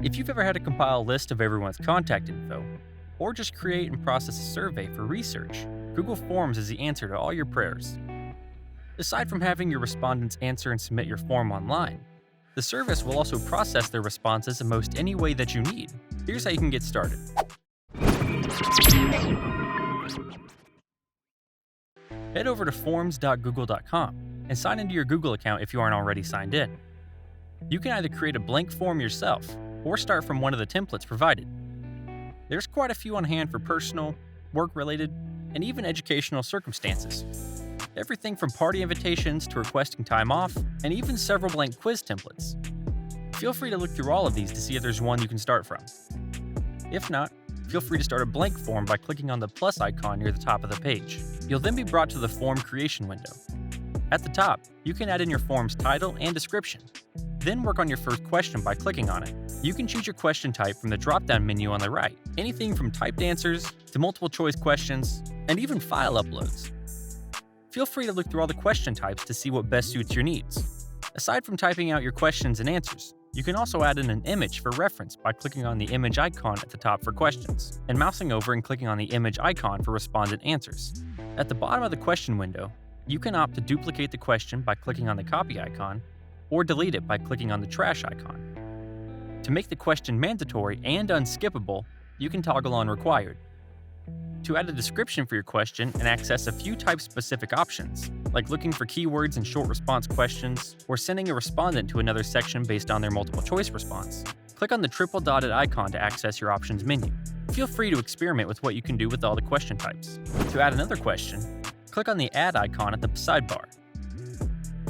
If you've ever had to compile a list of everyone's contact info, or just create and process a survey for research, Google Forms is the answer to all your prayers. Aside from having your respondents answer and submit your form online, the service will also process their responses in most any way that you need. Here's how you can get started. Head over to forms.google.com and sign into your Google account if you aren't already signed in. You can either create a blank form yourself or start from one of the templates provided. There's quite a few on hand for personal, work-related, and even educational circumstances. Everything from party invitations to requesting time off, and even several blank quiz templates. Feel free to look through all of these to see if there's one you can start from. If not, feel free to start a blank form by clicking on the plus icon near the top of the page. You'll then be brought to the form creation window. At the top, you can add in your form's title and description. Then work on your first question by clicking on it. You can choose your question type from the drop-down menu on the right. Anything from typed answers to multiple choice questions, and even file uploads. Feel free to look through all the question types to see what best suits your needs. Aside from typing out your questions and answers, you can also add in an image for reference by clicking on the image icon at the top for questions, and mousing over and clicking on the image icon for respondent answers. At the bottom of the question window, you can opt to duplicate the question by clicking on the copy icon, or delete it by clicking on the trash icon. To make the question mandatory and unskippable, you can toggle on required. To add a description for your question and access a few type-specific options, like looking for keywords in short response questions or sending a respondent to another section based on their multiple choice response, click on the triple dotted icon to access your options menu. Feel free to experiment with what you can do with all the question types. To add another question, click on the add icon at the sidebar.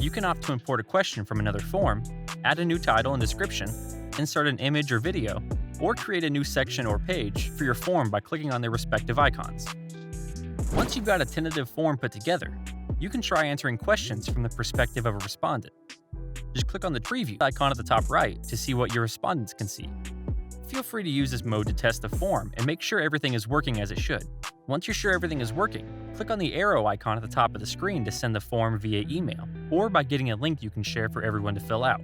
You can opt to import a question from another form, add a new title and description, insert an image or video, or create a new section or page for your form by clicking on their respective icons. Once you've got a tentative form put together, you can try answering questions from the perspective of a respondent. Just click on the preview icon at the top right to see what your respondents can see. Feel free to use this mode to test the form and make sure everything is working as it should. Once you're sure everything is working, click on the arrow icon at the top of the screen to send the form via email, or by getting a link you can share for everyone to fill out.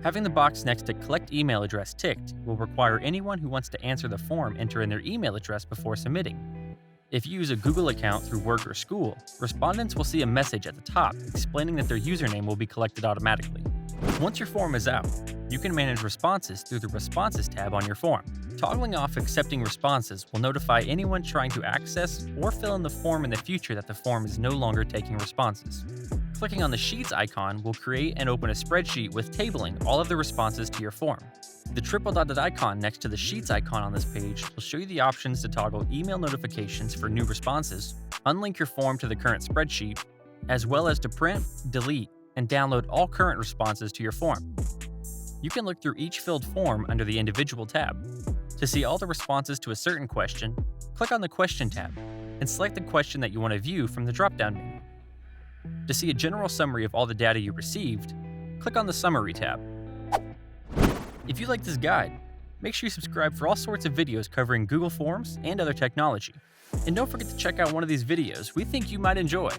Having the box next to Collect Email Address ticked will require anyone who wants to answer the form enter in their email address before submitting. If you use a Google account through work or school, respondents will see a message at the top explaining that their username will be collected automatically. Once your form is out, you can manage responses through the Responses tab on your form. Toggling off accepting responses will notify anyone trying to access or fill in the form in the future that the form is no longer taking responses. Clicking on the Sheets icon will create and open a spreadsheet with tabling all of the responses to your form. The triple dotted icon next to the Sheets icon on this page will show you the options to toggle email notifications for new responses, unlink your form to the current spreadsheet, as well as to print, delete, and download all current responses to your form. You can look through each filled form under the individual tab. To see all the responses to a certain question, click on the Question tab and select the question that you want to view from the drop-down menu. To see a general summary of all the data you received, click on the Summary tab. If you like this guide, make sure you subscribe for all sorts of videos covering Google Forms and other technology. And don't forget to check out one of these videos we think you might enjoy.